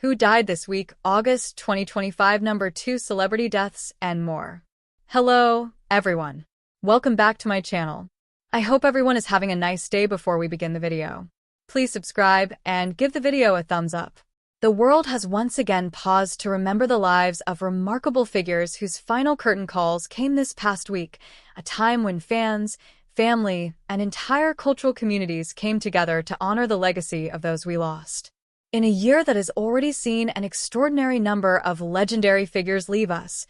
Who died this week, August 2025, number 2 celebrity deaths, and more. Hello, everyone. Welcome back to my channel. I hope everyone is having a nice day. Before we begin the video, please subscribe and give the video a thumbs up. The world has once again paused to remember the lives of remarkable figures whose final curtain calls came this past week, a time when fans, family, and entire cultural communities came together to honor the legacy of those we lost. In a year that has already seen an extraordinary number of legendary figures leave us,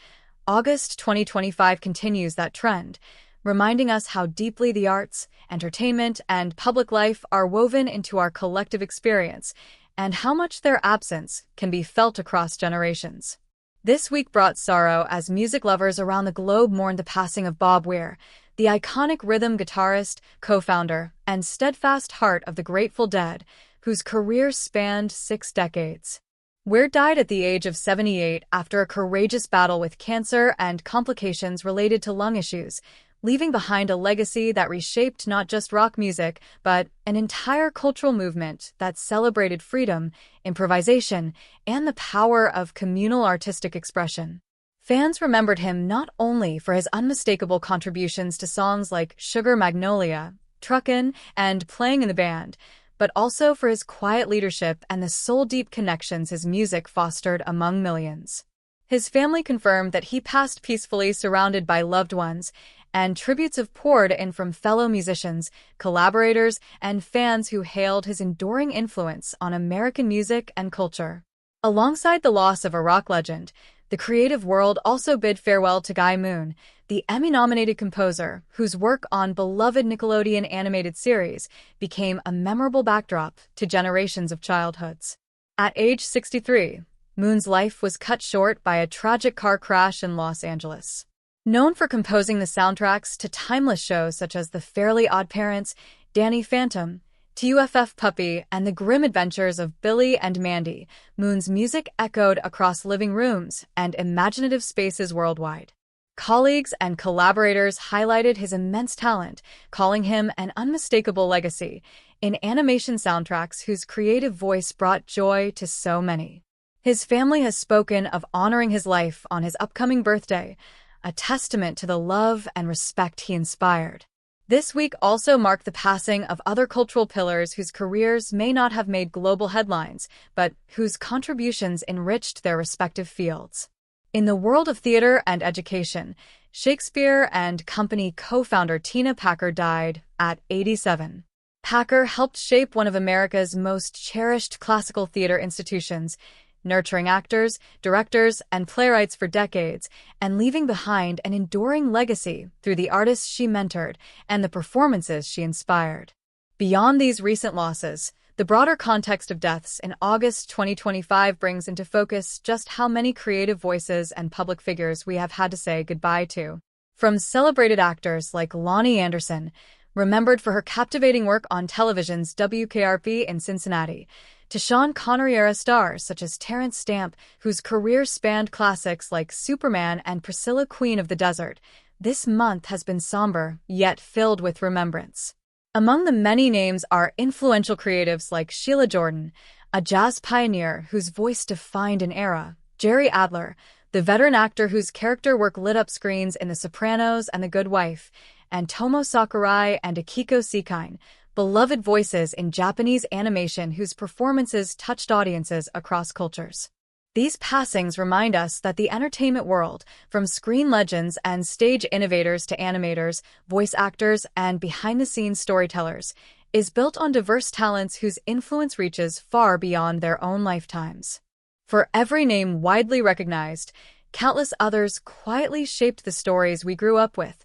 August 2025 continues that trend, reminding us how deeply the arts, entertainment, and public life are woven into our collective experience, and how much their absence can be felt across generations. This week brought sorrow as music lovers around the globe mourned the passing of Bob Weir, the iconic rhythm guitarist, co-founder, and steadfast heart of the Grateful Dead, whose career spanned 6 decades. Weir died at the age of 78 after a courageous battle with cancer and complications related to lung issues, leaving behind a legacy that reshaped not just rock music, but an entire cultural movement that celebrated freedom, improvisation, and the power of communal artistic expression. Fans remembered him not only for his unmistakable contributions to songs like Sugar Magnolia, Truckin', and Playing in the Band, but also for his quiet leadership and the soul-deep connections his music fostered among millions. His family confirmed that he passed peacefully surrounded by loved ones, and tributes have poured in from fellow musicians, collaborators, and fans who hailed his enduring influence on American music and culture. Alongside the loss of a rock legend, the creative world also bid farewell to Guy Moon, the Emmy-nominated composer whose work on beloved Nickelodeon animated series became a memorable backdrop to generations of childhoods. At age 63, Moon's life was cut short by a tragic car crash in Los Angeles. Known for composing the soundtracks to timeless shows such as The Fairly OddParents, Danny Phantom, TUFF Puppy, and The Grim Adventures of Billy and Mandy, Moon's music echoed across living rooms and imaginative spaces worldwide. Colleagues and collaborators highlighted his immense talent, calling him an unmistakable legacy in animation soundtracks whose creative voice brought joy to so many. His family has spoken of honoring his life on his upcoming birthday, a testament to the love and respect he inspired. This week also marked the passing of other cultural pillars whose careers may not have made global headlines, but whose contributions enriched their respective fields. In the world of theater and education, Shakespeare and Company co-founder Tina Packer died at 87. Packer helped shape one of America's most cherished classical theater institutions, nurturing actors, directors, and playwrights for decades, and leaving behind an enduring legacy through the artists she mentored and the performances she inspired. Beyond these recent losses, the broader context of deaths in August 2025 brings into focus just how many creative voices and public figures we have had to say goodbye to. From celebrated actors like Lonnie Anderson, remembered for her captivating work on television's WKRP in Cincinnati, to Sean Connery-era stars such as Terrence Stamp, whose career spanned classics like Superman and Priscilla, Queen of the Desert, this month has been somber, yet filled with remembrance. Among the many names are influential creatives like Sheila Jordan, a jazz pioneer whose voice defined an era, Jerry Adler, the veteran actor whose character work lit up screens in The Sopranos and The Good Wife, and Tomo Sakurai and Akiko Seikine, beloved voices in Japanese animation whose performances touched audiences across cultures. These passings remind us that the entertainment world, from screen legends and stage innovators to animators, voice actors, and behind-the-scenes storytellers, is built on diverse talents whose influence reaches far beyond their own lifetimes. For every name widely recognized, countless others quietly shaped the stories we grew up with,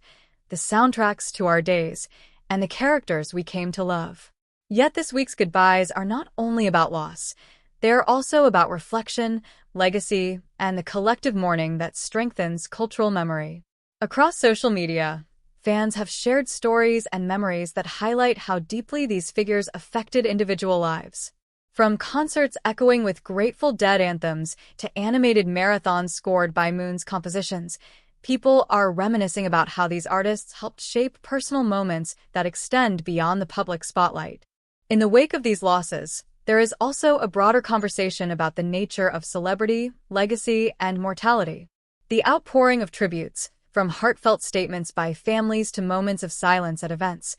the soundtracks to our days, and the characters we came to love. Yet this week's goodbyes are not only about loss, they are also about reflection, legacy, and the collective mourning that strengthens cultural memory. Across social media, fans have shared stories and memories that highlight how deeply these figures affected individual lives. From concerts echoing with Grateful Dead anthems to animated marathons scored by Moon's compositions, people are reminiscing about how these artists helped shape personal moments that extend beyond the public spotlight. In the wake of these losses, there is also a broader conversation about the nature of celebrity, legacy, and mortality. The outpouring of tributes, from heartfelt statements by families to moments of silence at events,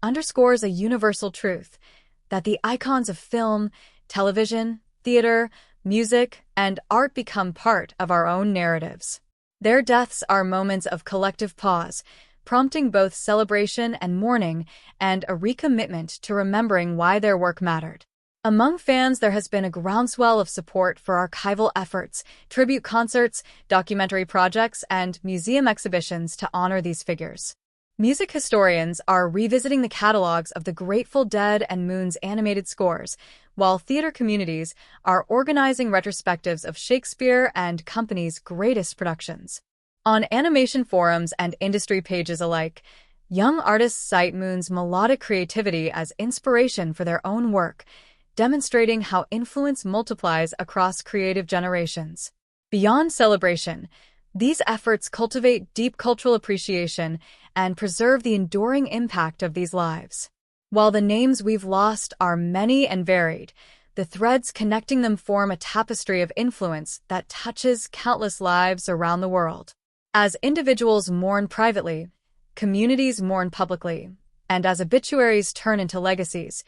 underscores a universal truth that the icons of film, television, theater, music, and art become part of our own narratives. Their deaths are moments of collective pause, prompting both celebration and mourning, and a recommitment to remembering why their work mattered. Among fans, there has been a groundswell of support for archival efforts, tribute concerts, documentary projects, and museum exhibitions to honor these figures. Music historians are revisiting the catalogs of the Grateful Dead and Moon's animated scores, while theater communities are organizing retrospectives of Shakespeare and Company's greatest productions. On animation forums and industry pages alike, young artists cite Moon's melodic creativity as inspiration for their own work, demonstrating how influence multiplies across creative generations. Beyond celebration, these efforts cultivate deep cultural appreciation and preserve the enduring impact of these lives. While the names we've lost are many and varied, the threads connecting them form a tapestry of influence that touches countless lives around the world. As individuals mourn privately, communities mourn publicly, and as obituaries turn into legacies,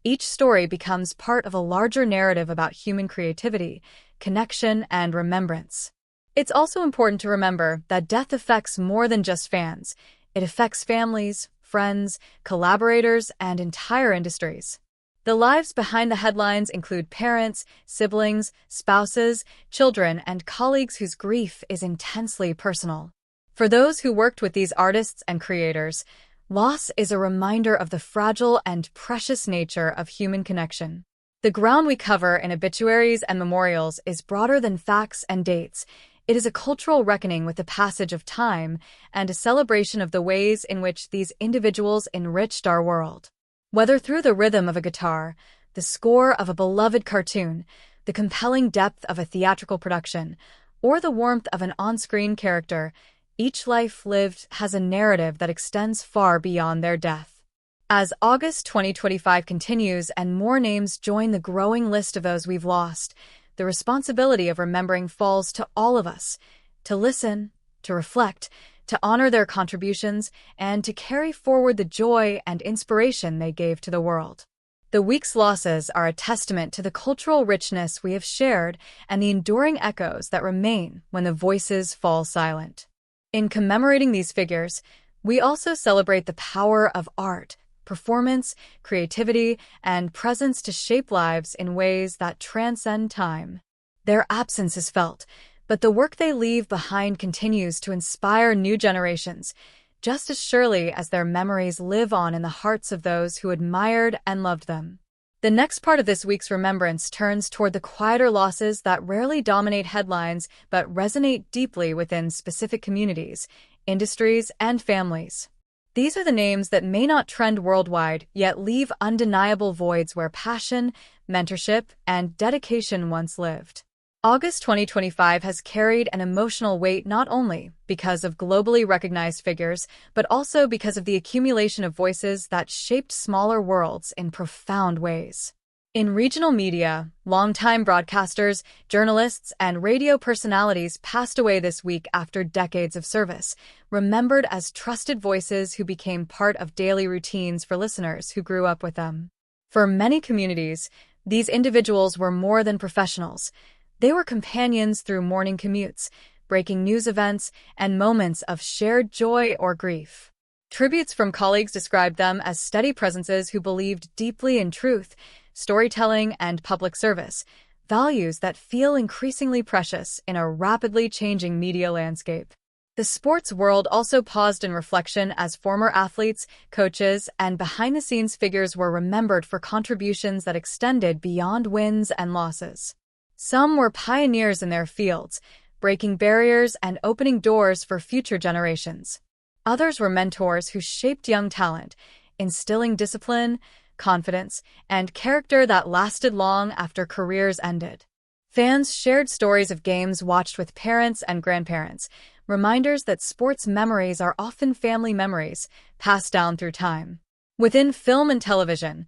each story becomes part of a larger narrative about human creativity, connection, and remembrance. It's also important to remember that death affects more than just fans. It affects families, friends, collaborators, and entire industries. The lives behind the headlines include parents, siblings, spouses, children, and colleagues whose grief is intensely personal. For those who worked with these artists and creators, loss is a reminder of the fragile and precious nature of human connection. The ground we cover in obituaries and memorials is broader than facts and dates. It is a cultural reckoning with the passage of time and a celebration of the ways in which these individuals enriched our world. Whether through the rhythm of a guitar, the score of a beloved cartoon, the compelling depth of a theatrical production, or the warmth of an on-screen character, each life lived has a narrative that extends far beyond their death. As August 2025 continues and more names join the growing list of those we've lost, the responsibility of remembering falls to all of us, to listen, to reflect, to honor their contributions, and to carry forward the joy and inspiration they gave to the world. The week's losses are a testament to the cultural richness we have shared and the enduring echoes that remain when the voices fall silent. In commemorating these figures, we also celebrate the power of art, performance, creativity, and presence to shape lives in ways that transcend time. Their absence is felt, but the work they leave behind continues to inspire new generations, just as surely as their memories live on in the hearts of those who admired and loved them. The next part of this week's remembrance turns toward the quieter losses that rarely dominate headlines but resonate deeply within specific communities, industries, and families. These are the names that may not trend worldwide, yet leave undeniable voids where passion, mentorship, and dedication once lived. August 2025 has carried an emotional weight not only because of globally recognized figures, but also because of the accumulation of voices that shaped smaller worlds in profound ways. In regional media, longtime broadcasters, journalists, and radio personalities passed away this week after decades of service, remembered as trusted voices who became part of daily routines for listeners who grew up with them. For many communities, these individuals were more than professionals. They were companions through morning commutes, breaking news events, and moments of shared joy or grief. Tributes from colleagues described them as steady presences who believed deeply in truth, storytelling, and public service, values that feel increasingly precious in a rapidly changing media landscape. The sports world also paused in reflection as former athletes, coaches, and behind-the-scenes figures were remembered for contributions that extended beyond wins and losses. Some were pioneers in their fields, breaking barriers and opening doors for future generations. Others were mentors who shaped young talent, instilling discipline, confidence, and character that lasted long after careers ended. Fans shared stories of games watched with parents and grandparents, reminders that sports memories are often family memories, passed down through time. Within film and television,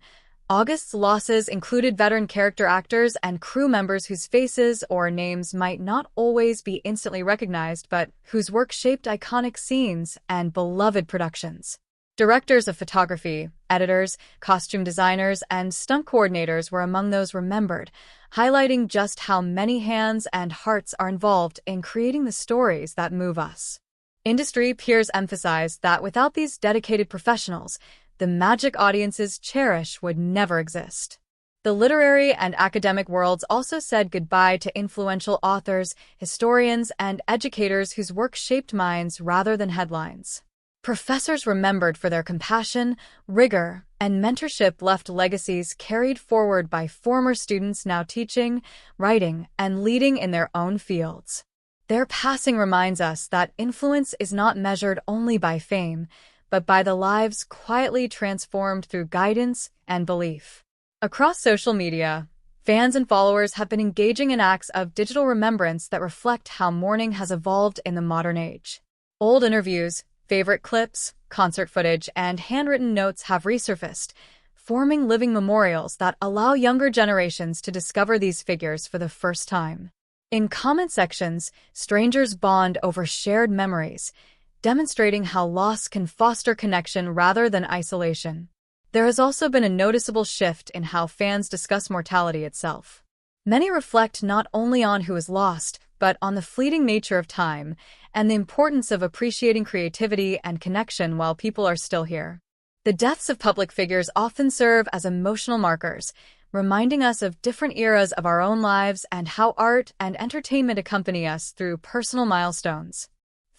August's losses included veteran character actors and crew members whose faces or names might not always be instantly recognized, but whose work shaped iconic scenes and beloved productions. Directors of photography, editors, costume designers, and stunt coordinators were among those remembered, highlighting just how many hands and hearts are involved in creating the stories that move us. Industry peers emphasized that without these dedicated professionals, the magic audiences cherish would never exist. The literary and academic worlds also said goodbye to influential authors, historians, and educators whose work shaped minds rather than headlines. Professors remembered for their compassion, rigor, and mentorship left legacies carried forward by former students now teaching, writing, and leading in their own fields. Their passing reminds us that influence is not measured only by fame, but by the lives quietly transformed through guidance and belief. Across social media, fans and followers have been engaging in acts of digital remembrance that reflect how mourning has evolved in the modern age. Old interviews, favorite clips, concert footage, and handwritten notes have resurfaced, forming living memorials that allow younger generations to discover these figures for the first time. In comment sections, strangers bond over shared memories, demonstrating how loss can foster connection rather than isolation. There has also been a noticeable shift in how fans discuss mortality itself. Many reflect not only on who is lost, but on the fleeting nature of time and the importance of appreciating creativity and connection while people are still here. The deaths of public figures often serve as emotional markers, reminding us of different eras of our own lives and how art and entertainment accompany us through personal milestones.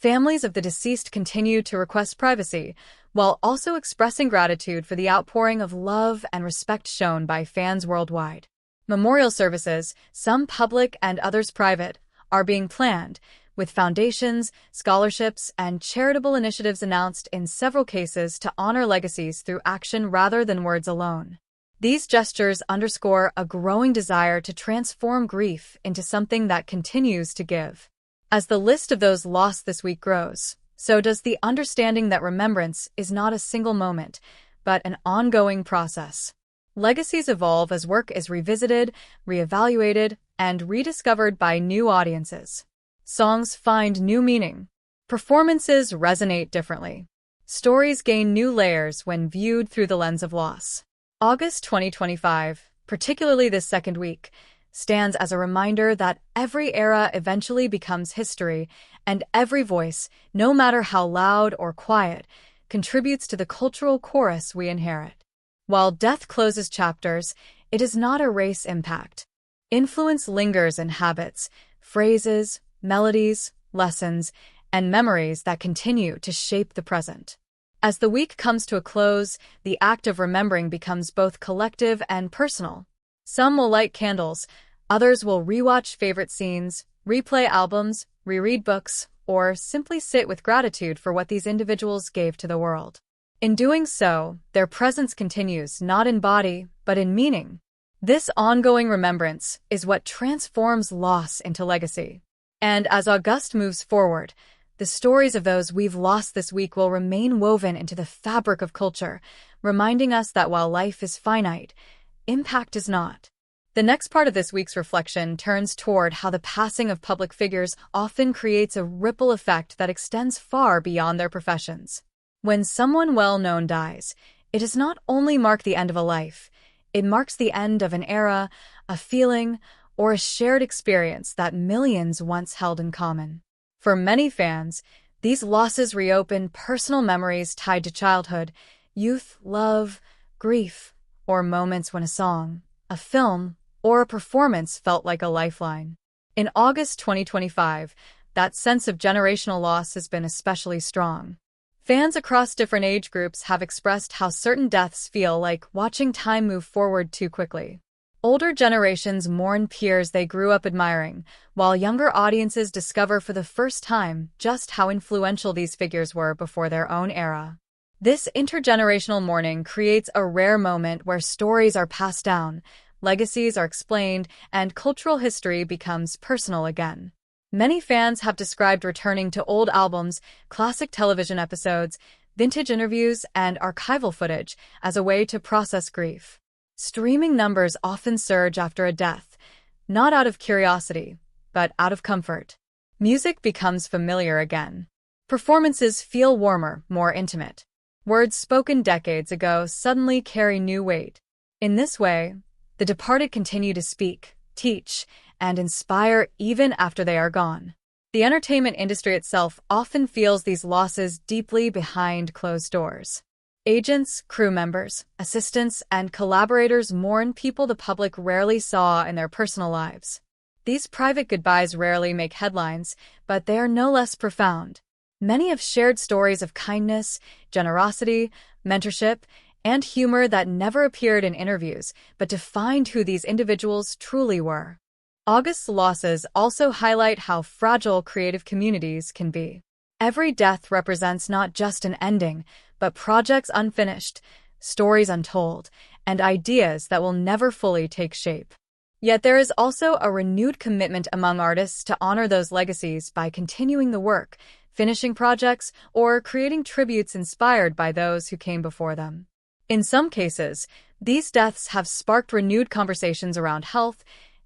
Families of the deceased continue to request privacy, while also expressing gratitude for the outpouring of love and respect shown by fans worldwide. Memorial services, some public and others private, are being planned, with foundations, scholarships, and charitable initiatives announced in several cases to honor legacies through action rather than words alone. These gestures underscore a growing desire to transform grief into something that continues to give. As the list of those lost this week grows, so does the understanding that remembrance is not a single moment, but an ongoing process. Legacies evolve as work is revisited, reevaluated, and rediscovered by new audiences. Songs find new meaning. Performances resonate differently. Stories gain new layers when viewed through the lens of loss. August 2025, particularly this second week, stands as a reminder that every era eventually becomes history, and every voice, no matter how loud or quiet, contributes to the cultural chorus we inherit. While death closes chapters, it does not erase impact. Influence lingers in habits, phrases, melodies, lessons, and memories that continue to shape the present. As the week comes to a close, the act of remembering becomes both collective and personal. Some will light candles, others will rewatch favorite scenes, replay albums, reread books, or simply sit with gratitude for what these individuals gave to the world. In doing so, their presence continues not in body, but in meaning. This ongoing remembrance is what transforms loss into legacy. And as August moves forward, the stories of those we've lost this week will remain woven into the fabric of culture, reminding us that while life is finite, impact is not. The next part of this week's reflection turns toward how the passing of public figures often creates a ripple effect that extends far beyond their professions. When someone well-known dies, it does not only mark the end of a life, it marks the end of an era, a feeling, or a shared experience that millions once held in common. For many fans, these losses reopen personal memories tied to childhood, youth, love, grief, or moments when a song, a film, or a performance felt like a lifeline. In August 2025, that sense of generational loss has been especially strong. Fans across different age groups have expressed how certain deaths feel like watching time move forward too quickly. Older generations mourn peers they grew up admiring, while younger audiences discover for the first time just how influential these figures were before their own era. This intergenerational mourning creates a rare moment where stories are passed down, legacies are explained, and cultural history becomes personal again. Many fans have described returning to old albums, classic television episodes, vintage interviews, and archival footage as a way to process grief. Streaming numbers often surge after a death, not out of curiosity, but out of comfort. Music becomes familiar again. Performances feel warmer, more intimate. Words spoken decades ago suddenly carry new weight. In this way, the departed continue to speak, teach, and inspire even after they are gone. The entertainment industry itself often feels these losses deeply behind closed doors. Agents, crew members, assistants, and collaborators mourn people the public rarely saw in their personal lives. These private goodbyes rarely make headlines, but they are no less profound. Many have shared stories of kindness, generosity, mentorship, and humor that never appeared in interviews, but defined who these individuals truly were. August's losses also highlight how fragile creative communities can be. Every death represents not just an ending, but projects unfinished, stories untold, and ideas that will never fully take shape. Yet there is also a renewed commitment among artists to honor those legacies by continuing the work, finishing projects, or creating tributes inspired by those who came before them. In some cases, these deaths have sparked renewed conversations around health,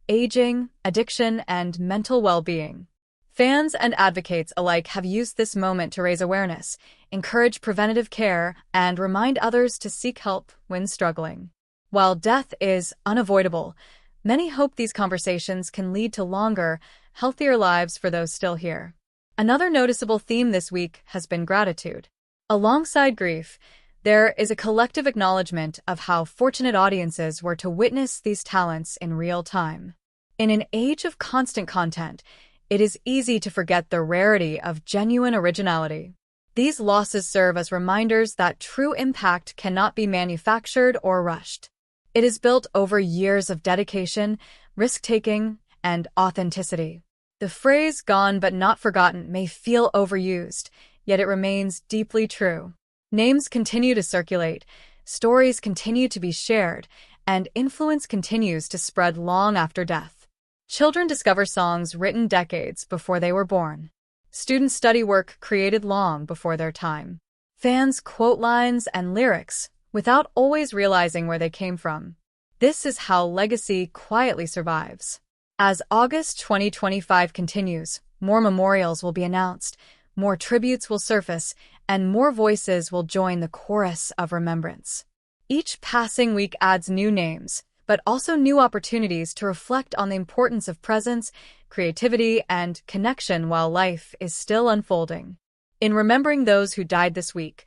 aging, addiction, and mental well-being. Fans and advocates alike have used this moment to raise awareness, encourage preventative care, and remind others to seek help when struggling. While death is unavoidable, many hope these conversations can lead to longer, healthier lives for those still here. Another noticeable theme this week has been gratitude. Alongside grief, there is a collective acknowledgement of how fortunate audiences were to witness these talents in real time. In an age of constant content, it is easy to forget the rarity of genuine originality. These losses serve as reminders that true impact cannot be manufactured or rushed. It is built over years of dedication, risk-taking, and authenticity. The phrase "gone but not forgotten" may feel overused, yet it remains deeply true. Names continue to circulate, stories continue to be shared, and influence continues to spread long after death. Children discover songs written decades before they were born. Students study work created long before their time. Fans quote lines and lyrics without always realizing where they came from. This is how legacy quietly survives. As August 2025 continues, more memorials will be announced, more tributes will surface, and more voices will join the chorus of remembrance. Each passing week adds new names, but also new opportunities to reflect on the importance of presence, creativity, and connection while life is still unfolding. In remembering those who died this week,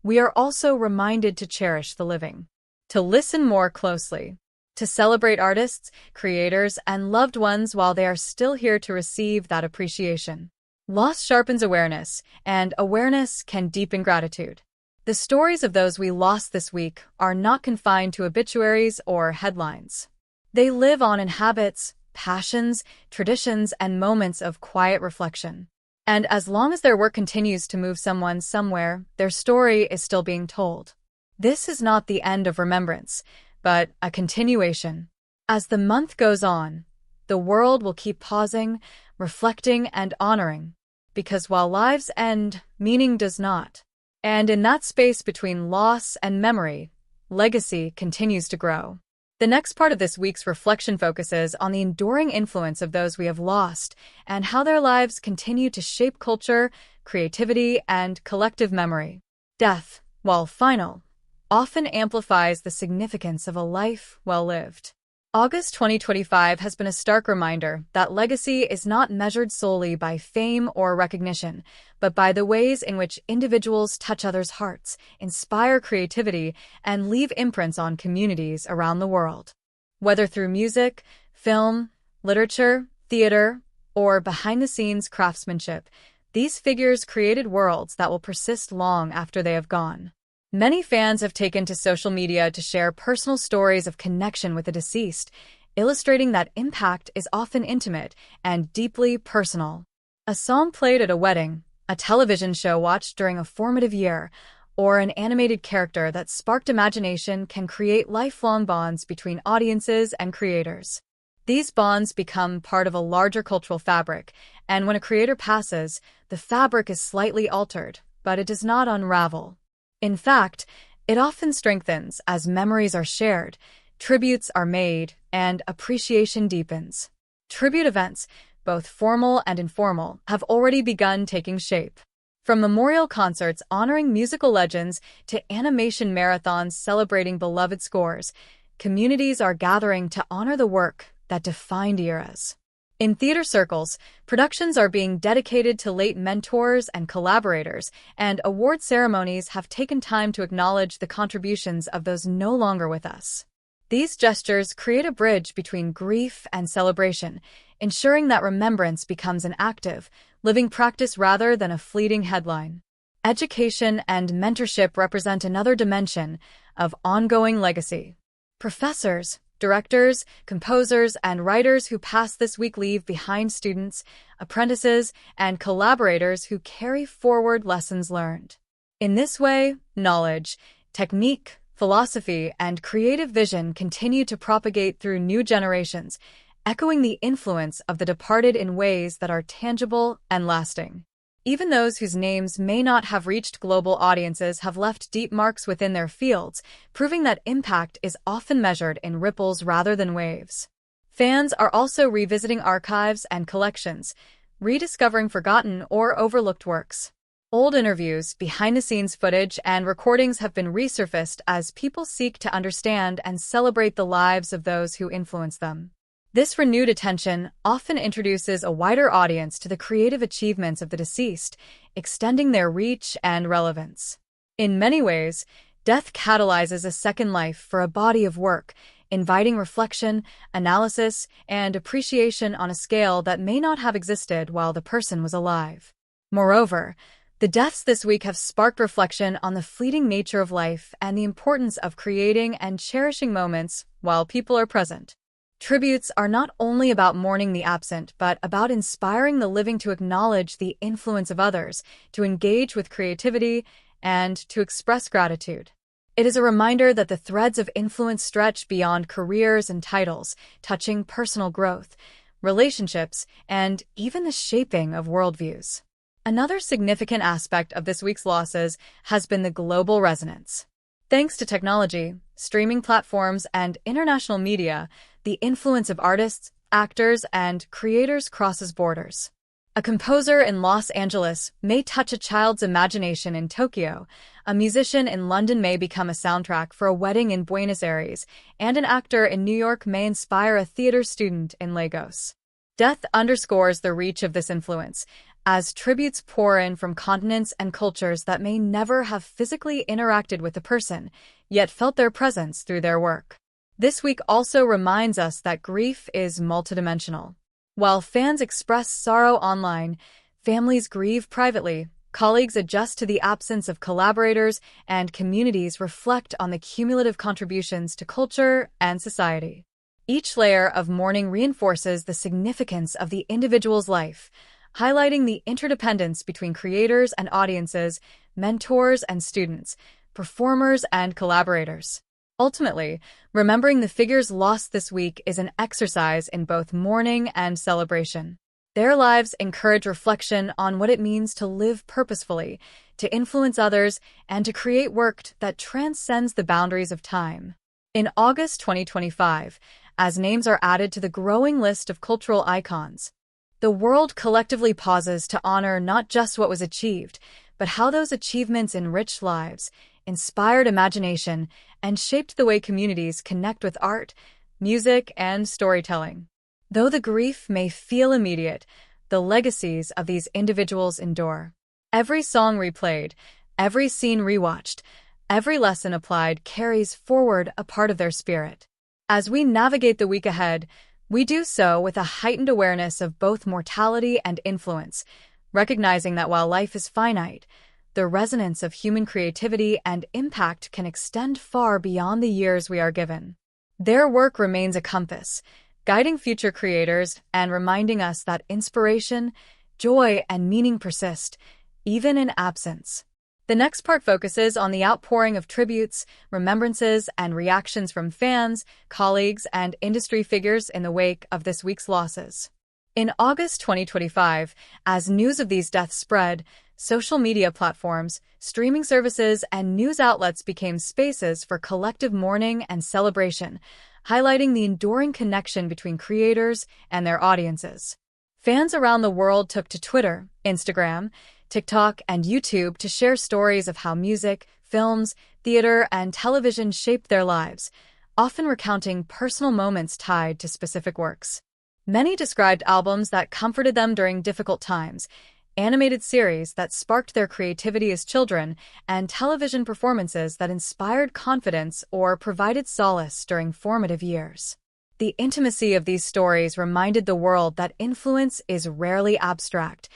we are also reminded to cherish the living, to listen more closely, to celebrate artists, creators, and loved ones while they are still here to receive that appreciation. Loss sharpens awareness, and awareness can deepen gratitude. The stories of those we lost this week are not confined to obituaries or headlines. They live on in habits, passions, traditions, and moments of quiet reflection. And as long as their work continues to move someone somewhere, their story is still being told. This is not the end of remembrance, but a continuation. As the month goes on, the world will keep pausing, reflecting, and honoring. Because while lives end, meaning does not. And in that space between loss and memory, legacy continues to grow. The next part of this week's reflection focuses on the enduring influence of those we have lost and how their lives continue to shape culture, creativity, and collective memory. Death, while final, often amplifies the significance of a life well lived. August 2025 has been a stark reminder that legacy is not measured solely by fame or recognition, but by the ways in which individuals touch others' hearts, inspire creativity, and leave imprints on communities around the world. Whether through music, film, literature, theater, or behind-the-scenes craftsmanship, these figures created worlds that will persist long after they have gone. Many fans have taken to social media to share personal stories of connection with the deceased, illustrating that impact is often intimate and deeply personal. A song played at a wedding, a television show watched during a formative year, or an animated character that sparked imagination can create lifelong bonds between audiences and creators. These bonds become part of a larger cultural fabric, and when a creator passes, the fabric is slightly altered, but it does not unravel. In fact, it often strengthens as memories are shared, Tributes are made, and appreciation deepens. Tribute events, both formal and informal, have already begun taking shape. From memorial concerts honoring musical legends to animation marathons celebrating beloved scores, communities are gathering to honor the work that defined eras. In theater circles, productions are being dedicated to late mentors and collaborators, and award ceremonies have taken time to acknowledge the contributions of those no longer with us. These gestures create a bridge between grief and celebration, ensuring that remembrance becomes an active, living practice rather than a fleeting headline. Education and mentorship represent another dimension of ongoing legacy. Professors, directors, composers, and writers who pass this week leave behind students, apprentices, and collaborators who carry forward lessons learned. In this way, knowledge, technique, philosophy, and creative vision continue to propagate through new generations, echoing the influence of the departed in ways that are tangible and lasting. Even those whose names may not have reached global audiences have left deep marks within their fields, proving that impact is often measured in ripples rather than waves. Fans are also revisiting archives and collections, rediscovering forgotten or overlooked works. Old interviews, behind-the-scenes footage, and recordings have been resurfaced as people seek to understand and celebrate the lives of those who influenced them. This renewed attention often introduces a wider audience to the creative achievements of the deceased, extending their reach and relevance. In many ways, death catalyzes a second life for a body of work, inviting reflection, analysis, and appreciation on a scale that may not have existed while the person was alive. Moreover, the deaths this week have sparked reflection on the fleeting nature of life and the importance of creating and cherishing moments while people are present. Tributes are not only about mourning the absent, but about inspiring the living to acknowledge the influence of others, to engage with creativity, and to express gratitude. It is a reminder that the threads of influence stretch beyond careers and titles, touching personal growth, relationships, and even the shaping of worldviews. Another significant aspect of this week's losses has been the global resonance. Thanks to technology, streaming platforms, and international media, the influence of artists, actors, and creators crosses borders. A composer in Los Angeles may touch a child's imagination in Tokyo, a musician in London may become a soundtrack for a wedding in Buenos Aires, and an actor in New York may inspire a theater student in Lagos. Death underscores the reach of this influence, as tributes pour in from continents and cultures that may never have physically interacted with the person, yet felt their presence through their work. This week also reminds us that grief is multidimensional. While fans express sorrow online, families grieve privately, colleagues adjust to the absence of collaborators, and communities reflect on the cumulative contributions to culture and society. Each layer of mourning reinforces the significance of the individual's life, highlighting the interdependence between creators and audiences, mentors and students, performers and collaborators. Ultimately, remembering the figures lost this week is an exercise in both mourning and celebration. Their lives encourage reflection on what it means to live purposefully, to influence others, and to create work that transcends the boundaries of time. In August 2025, as names are added to the growing list of cultural icons, the world collectively pauses to honor not just what was achieved, but how those achievements enriched lives, inspired imagination, and shaped the way communities connect with art, music, and storytelling. Though the grief may feel immediate, the legacies of these individuals endure. Every song replayed, every scene rewatched, every lesson applied carries forward a part of their spirit. As we navigate the week ahead, we do so with a heightened awareness of both mortality and influence, recognizing that while life is finite, the resonance of human creativity and impact can extend far beyond the years we are given. Their work remains a compass, guiding future creators and reminding us that inspiration, joy, and meaning persist, even in absence. The next part focuses on the outpouring of tributes, remembrances, and reactions from fans, colleagues, and industry figures in the wake of this week's losses. In August 2025, as news of these deaths spread, social media platforms, streaming services, and news outlets became spaces for collective mourning and celebration, highlighting the enduring connection between creators and their audiences. Fans around the world took to Twitter, Instagram, TikTok, and YouTube to share stories of how music, films, theater, and television shaped their lives, often recounting personal moments tied to specific works. Many described albums that comforted them during difficult times, animated series that sparked their creativity as children, and television performances that inspired confidence or provided solace during formative years. The intimacy of these stories reminded the world that influence is rarely abstract.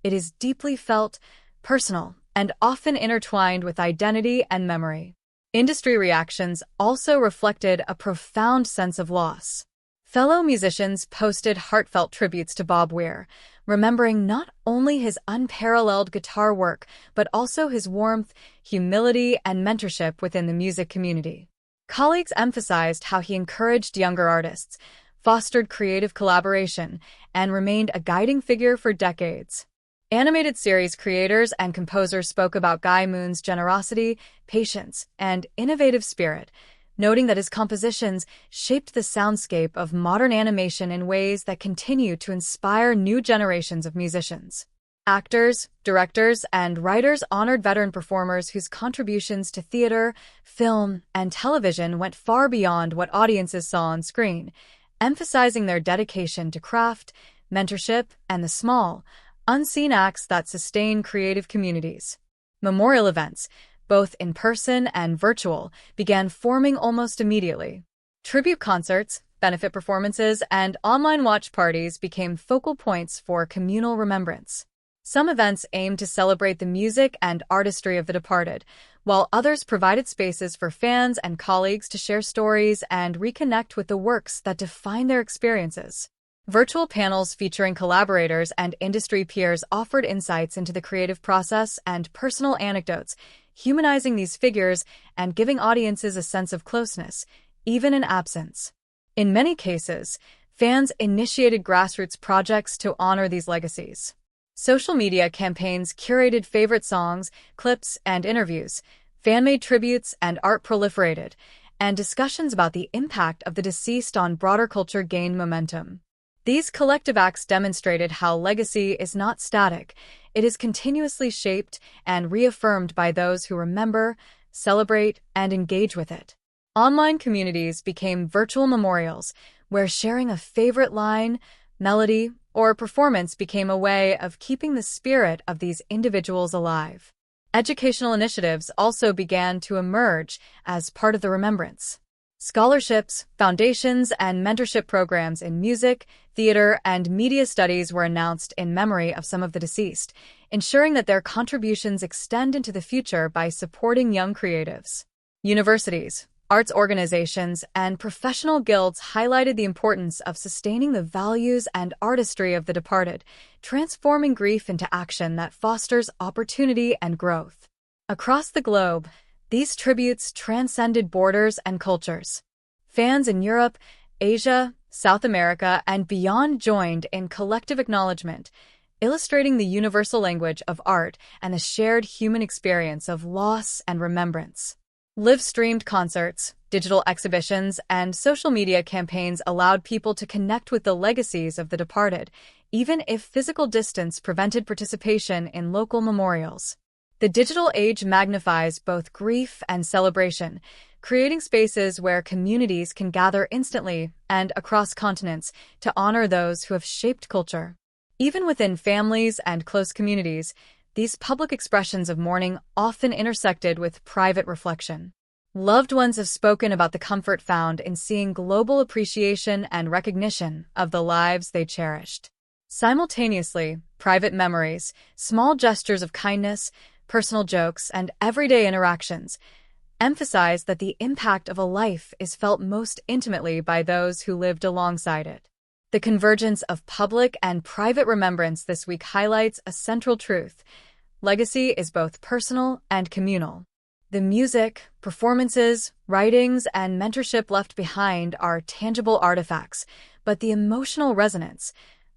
It is deeply felt, personal, and often intertwined with identity and memory. Industry reactions also reflected a profound sense of loss. Fellow musicians posted heartfelt tributes to Bob Weir, remembering not only his unparalleled guitar work, but also his warmth, humility, and mentorship within the music community. Colleagues emphasized how he encouraged younger artists, fostered creative collaboration, and remained a guiding figure for decades. Animated series creators and composers spoke about Guy Moon's generosity, patience, and innovative spirit, noting that his compositions shaped the soundscape of modern animation in ways that continue to inspire new generations of musicians. Actors, directors, and writers honored veteran performers whose contributions to theater, film, and television went far beyond what audiences saw on screen, emphasizing their dedication to craft, mentorship, and the small, unseen acts that sustain creative communities. Memorial events, both in person and virtual, began forming almost immediately. Tribute concerts, benefit performances, and online watch parties became focal points for communal remembrance. Some events aimed to celebrate the music and artistry of the departed, while others provided spaces for fans and colleagues to share stories and reconnect with the works that define their experiences. Virtual panels featuring collaborators and industry peers offered insights into the creative process and personal anecdotes, humanizing these figures and giving audiences a sense of closeness, even in absence. In many cases, fans initiated grassroots projects to honor these legacies. Social media campaigns curated favorite songs, clips, and interviews, fan-made tributes and art proliferated, and discussions about the impact of the deceased on broader culture gained momentum. These collective acts demonstrated how legacy is not static. It is continuously shaped and reaffirmed by those who remember, celebrate, and engage with it. Online communities became virtual memorials, where sharing a favorite line, melody, or performance became a way of keeping the spirit of these individuals alive. Educational initiatives also began to emerge as part of the remembrance. Scholarships, foundations, and mentorship programs in music, theater, and media studies were announced in memory of some of the deceased, ensuring that their contributions extend into the future by supporting young creatives. Universities, arts organizations, and professional guilds highlighted the importance of sustaining the values and artistry of the departed, transforming grief into action that fosters opportunity and growth. Across the globe, these tributes transcended borders and cultures. Fans in Europe, Asia, South America, and beyond joined in collective acknowledgement, illustrating the universal language of art and the shared human experience of loss and remembrance. Live-streamed concerts, digital exhibitions, and social media campaigns allowed people to connect with the legacies of the departed, even if physical distance prevented participation in local memorials. The digital age magnifies both grief and celebration, creating spaces where communities can gather instantly and across continents to honor those who have shaped culture. Even within families and close communities, these public expressions of mourning often intersected with private reflection. Loved ones have spoken about the comfort found in seeing global appreciation and recognition of the lives they cherished. Simultaneously, private memories, small gestures of kindness, personal jokes, and everyday interactions emphasize that the impact of a life is felt most intimately by those who lived alongside it. The convergence of public and private remembrance this week highlights a central truth. Legacy is both personal and communal. The music, performances, writings, and mentorship left behind are tangible artifacts, but the emotional resonance,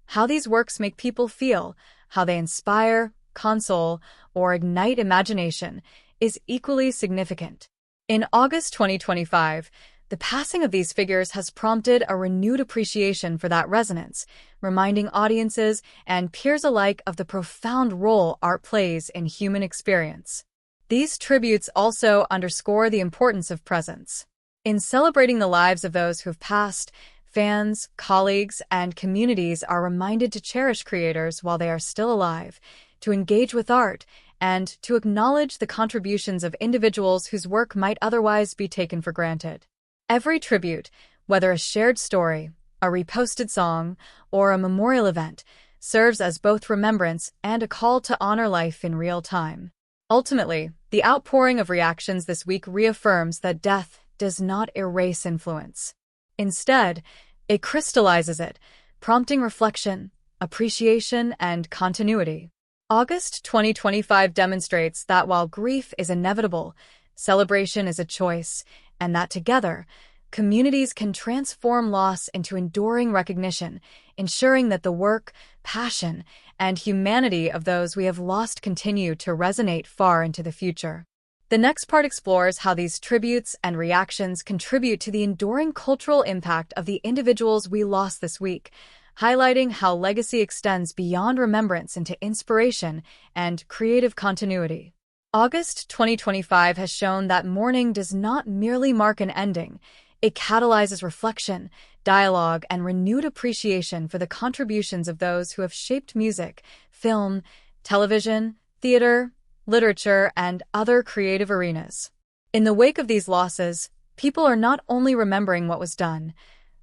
How these works make people feel, how they inspire, console, or ignite imagination is equally significant. In August 2025, the passing of these figures has prompted a renewed appreciation for that resonance, reminding audiences and peers alike of the profound role art plays in human experience. These tributes also underscore the importance of presence. In celebrating the lives of those who have passed, fans, colleagues, and communities are reminded to cherish creators while they are still alive, to engage with art, and to acknowledge the contributions of individuals whose work might otherwise be taken for granted. Every tribute, whether a shared story, a reposted song, or a memorial event, serves as both remembrance and a call to honor life in real time. Ultimately, the outpouring of reactions this week reaffirms that death does not erase influence. Instead, it crystallizes it, prompting reflection, appreciation, and continuity. August 2025 demonstrates that while grief is inevitable, celebration is a choice, and that together, communities can transform loss into enduring recognition, ensuring that the work, passion, and humanity of those we have lost continue to resonate far into the future. The next part explores how these tributes and reactions contribute to the enduring cultural impact of the individuals we lost this week, highlighting how legacy extends beyond remembrance into inspiration and creative continuity. August 2025 has shown that mourning does not merely mark an ending. It catalyzes reflection, dialogue, and renewed appreciation for the contributions of those who have shaped music, film, television, theater, literature, and other creative arenas. In the wake of these losses, people are not only remembering what was done,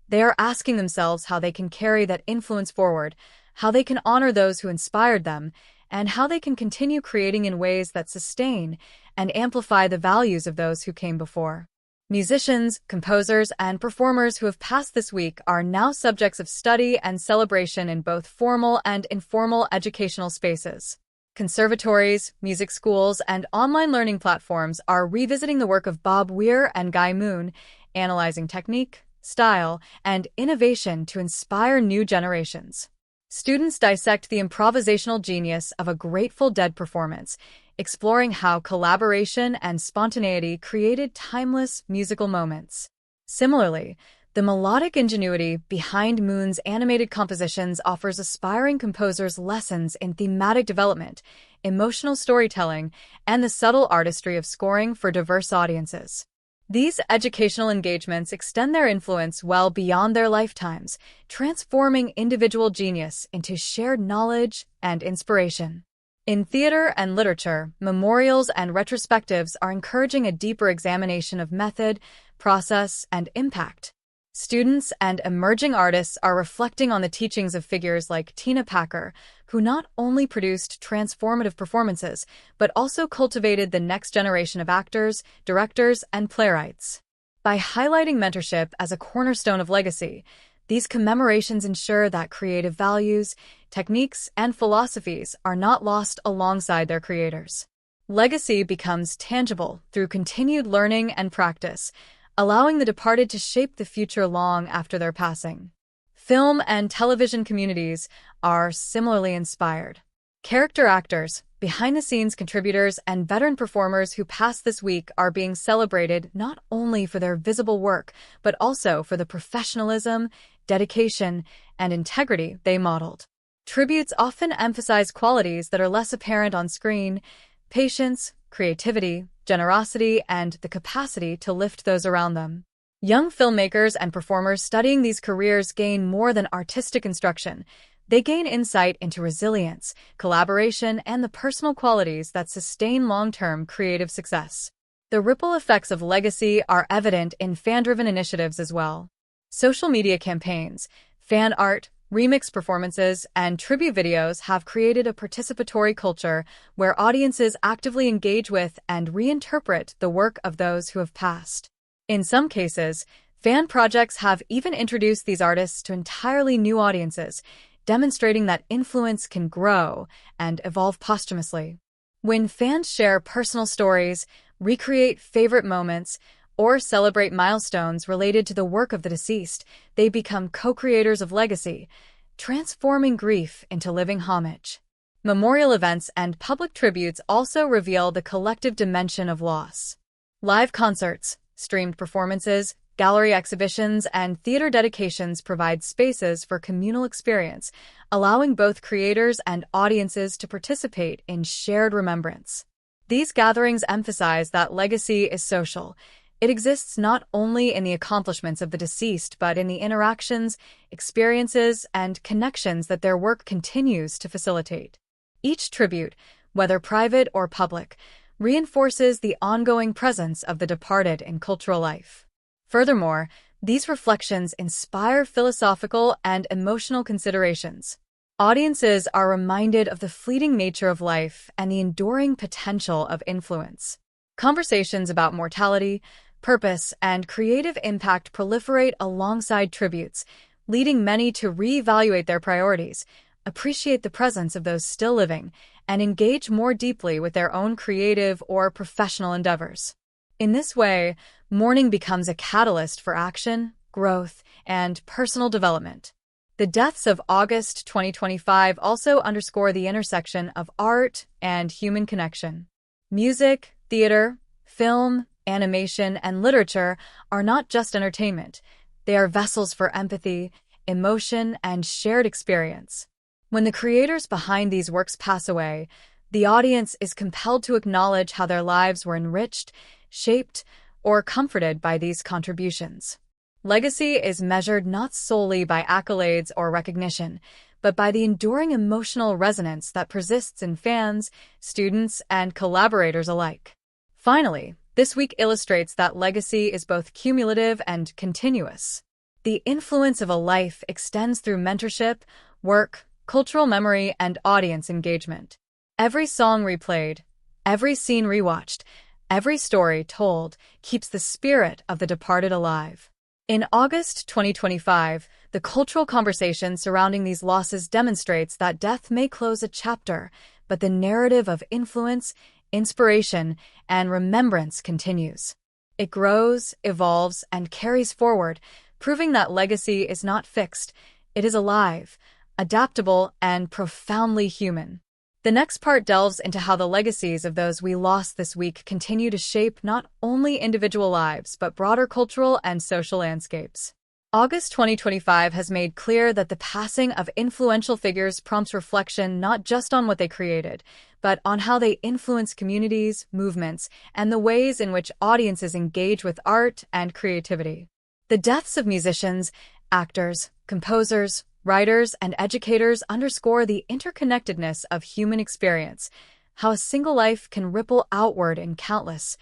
they are asking themselves how they can carry that influence forward, how they can honor those who inspired them, and how they can continue creating in ways that sustain and amplify the values of those who came before. Musicians, composers, and performers who have passed this week are now subjects of study and celebration in both formal and informal educational spaces. Conservatories, music schools, and online learning platforms are revisiting the work of Bob Weir and Guy Moon, analyzing technique, style, and innovation to inspire new generations. Students dissect the improvisational genius of a Grateful Dead performance, exploring how collaboration and spontaneity created timeless musical moments. Similarly, the melodic ingenuity behind Moon's animated compositions offers aspiring composers lessons in thematic development, emotional storytelling, and the subtle artistry of scoring for diverse audiences. These educational engagements extend their influence well beyond their lifetimes, transforming individual genius into shared knowledge and inspiration. In theater and literature, memorials and retrospectives are encouraging a deeper examination of method, process, and impact. Students and emerging artists are reflecting on the teachings of figures like Tina Packer, who not only produced transformative performances, but also cultivated the next generation of actors, directors, and playwrights. By highlighting mentorship as a cornerstone of legacy, these commemorations ensure that creative values, techniques, and philosophies are not lost alongside their creators. Legacy becomes tangible through continued learning and practice, allowing the departed to shape the future long after their passing. Film and television communities are similarly inspired. Character actors, behind-the-scenes contributors, and veteran performers who passed this week are being celebrated not only for their visible work, but also for the professionalism, dedication, and integrity they modeled. Tributes often emphasize qualities that are less apparent on screen: patience, creativity, generosity, and the capacity to lift those around them. Young filmmakers and performers studying these careers gain more than artistic instruction. They gain insight into resilience, collaboration, and the personal qualities that sustain long-term creative success. The ripple effects of legacy are evident in fan-driven initiatives as well. Social media campaigns, fan art, remix performances, and tribute videos have created a participatory culture where audiences actively engage with and reinterpret the work of those who have passed. In some cases, fan projects have even introduced these artists to entirely new audiences, demonstrating that influence can grow and evolve posthumously. When fans share personal stories, recreate favorite moments, or celebrate milestones related to the work of the deceased, they become co-creators of legacy, transforming grief into living homage. Memorial events and public tributes also reveal the collective dimension of loss. Live concerts, streamed performances, gallery exhibitions, and theater dedications provide spaces for communal experience, allowing both creators and audiences to participate in shared remembrance. These gatherings emphasize that legacy is social. It exists not only in the accomplishments of the deceased, but in the interactions, experiences, and connections that their work continues to facilitate. Each tribute, whether private or public, reinforces the ongoing presence of the departed in cultural life. Furthermore, these reflections inspire philosophical and emotional considerations. Audiences are reminded of the fleeting nature of life and the enduring potential of influence. Conversations about mortality, purpose, and creative impact proliferate alongside tributes, leading many to reevaluate their priorities, appreciate the presence of those still living, and engage more deeply with their own creative or professional endeavors. In this way, mourning becomes a catalyst for action, growth, and personal development. The deaths of August 2025 also underscore the intersection of art and human connection. Music, theater, film, animation, and literature are not just entertainment. They are vessels for empathy, emotion, and shared experience. When the creators behind these works pass away, the audience is compelled to acknowledge how their lives were enriched, shaped, or comforted by these contributions. Legacy is measured not solely by accolades or recognition, but by the enduring emotional resonance that persists in fans, students, and collaborators alike. Finally, this week illustrates that legacy is both cumulative and continuous. The influence of a life extends through mentorship, work, cultural memory, and audience engagement. Every song replayed, every scene rewatched, every story told keeps the spirit of the departed alive. In August 2025, the cultural conversation surrounding these losses demonstrates that death may close a chapter, but the narrative of influence, inspiration, and remembrance continues. It grows, evolves, and carries forward, proving that legacy is not fixed, it is alive, adaptable, and profoundly human. The next part delves into how the legacies of those we lost this week continue to shape not only individual lives, but broader cultural and social landscapes. August 2025 has made clear that the passing of influential figures prompts reflection not just on what they created, but on how they influence communities, movements, and the ways in which audiences engage with art and creativity. The deaths of musicians, actors, composers, writers, and educators underscore the interconnectedness of human experience, how a single life can ripple outward in countless,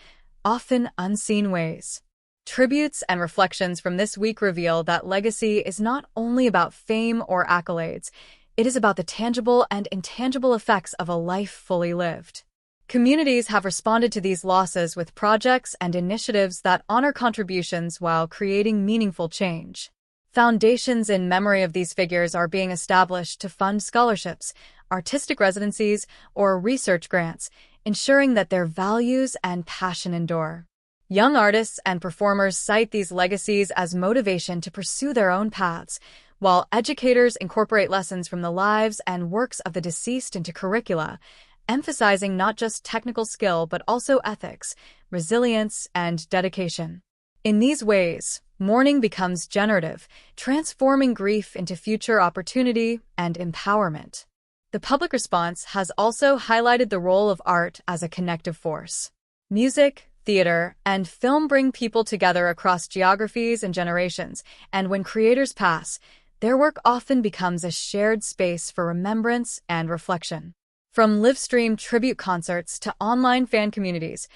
often unseen ways. Tributes and reflections from this week reveal that legacy is not only about fame or accolades, it is about the tangible and intangible effects of a life fully lived. Communities have responded to these losses with projects and initiatives that honor contributions while creating meaningful change. Foundations in memory of these figures are being established to fund scholarships, artistic residencies, or research grants, ensuring that their values and passion endure. Young artists and performers cite these legacies as motivation to pursue their own paths, while educators incorporate lessons from the lives and works of the deceased into curricula, emphasizing not just technical skill but also ethics, resilience, and dedication. In these ways, mourning becomes generative, transforming grief into future opportunity and empowerment. The public response has also highlighted the role of art as a connective force. Music, theater, and film bring people together across geographies and generations, and when creators pass, their work often becomes a shared space for remembrance and reflection. From live-stream tribute concerts to online fan communities,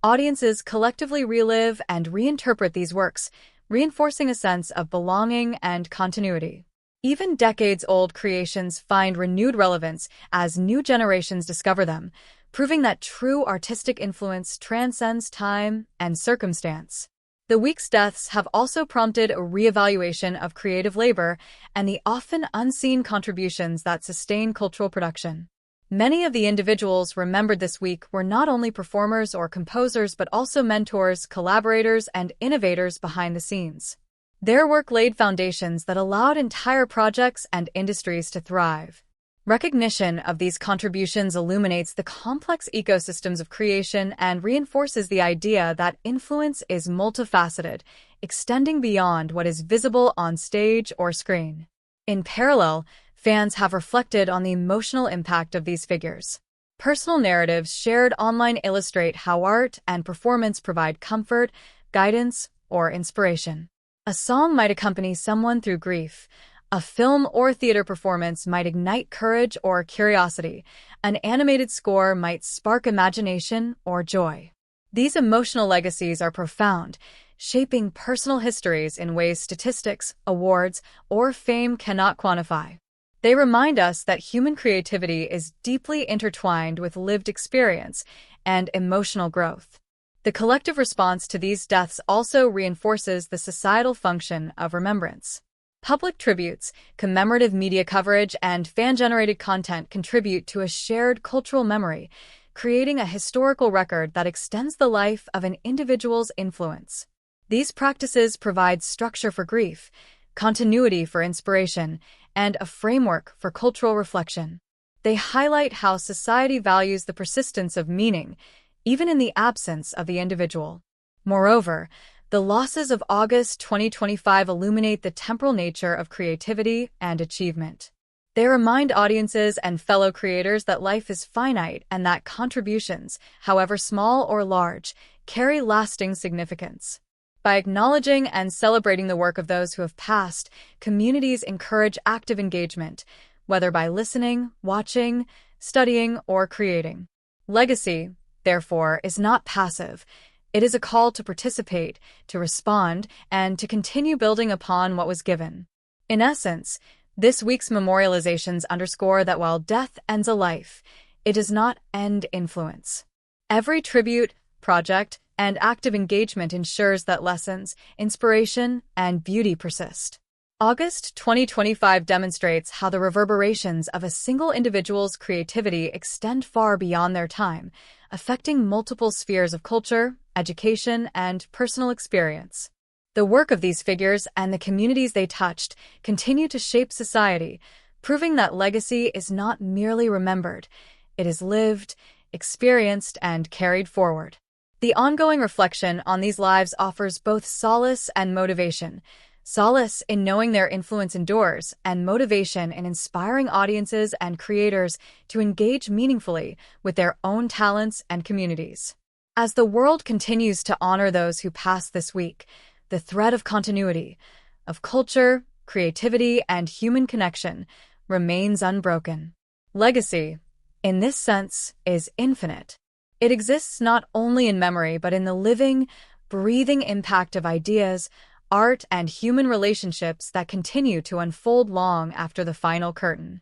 audiences collectively relive and reinterpret these works, reinforcing a sense of belonging and continuity. Even decades-old creations find renewed relevance as new generations discover them, proving that true artistic influence transcends time and circumstance. The week's deaths have also prompted a reevaluation of creative labor and the often unseen contributions that sustain cultural production. Many of the individuals remembered this week were not only performers or composers but also mentors, collaborators, and innovators behind the scenes. Their work laid foundations that allowed entire projects and industries to thrive. Recognition of these contributions illuminates the complex ecosystems of creation and reinforces the idea that influence is multifaceted, extending beyond what is visible on stage or screen. In parallel, fans have reflected on the emotional impact of these figures. Personal narratives shared online illustrate how art and performance provide comfort, guidance, or inspiration. A song might accompany someone through grief. A film or theater performance might ignite courage or curiosity. An animated score might spark imagination or joy. These emotional legacies are profound, shaping personal histories in ways statistics, awards, or fame cannot quantify. They remind us that human creativity is deeply intertwined with lived experience and emotional growth. The collective response to these deaths also reinforces the societal function of remembrance. Public tributes, commemorative media coverage, and fan-generated content contribute to a shared cultural memory, creating a historical record that extends the life of an individual's influence. These practices provide structure for grief, continuity for inspiration, and a framework for cultural reflection. They highlight how society values the persistence of meaning, even in the absence of the individual. Moreover, the losses of August 2025 illuminate the temporal nature of creativity and achievement. They remind audiences and fellow creators that life is finite and that contributions, however small or large, carry lasting significance. By acknowledging and celebrating the work of those who have passed, communities encourage active engagement, whether by listening, watching, studying, or creating. Legacy, therefore, is not passive. It is a call to participate, to respond, and to continue building upon what was given. In essence, this week's memorializations underscore that while death ends a life, it does not end influence. Every tribute, project, and active engagement ensures that lessons, inspiration, and beauty persist. August 2025 demonstrates how the reverberations of a single individual's creativity extend far beyond their time, affecting multiple spheres of culture, education, and personal experience. The work of these figures and the communities they touched continue to shape society, proving that legacy is not merely remembered, it is lived, experienced, and carried forward. The ongoing reflection on these lives offers both solace and motivation. Solace in knowing their influence endures, and motivation in inspiring audiences and creators to engage meaningfully with their own talents and communities. As the world continues to honor those who passed this week, the thread of continuity, of culture, creativity, and human connection remains unbroken. Legacy, in this sense, is infinite. It exists not only in memory but in the living, breathing impact of ideas, art, and human relationships that continue to unfold long after the final curtain.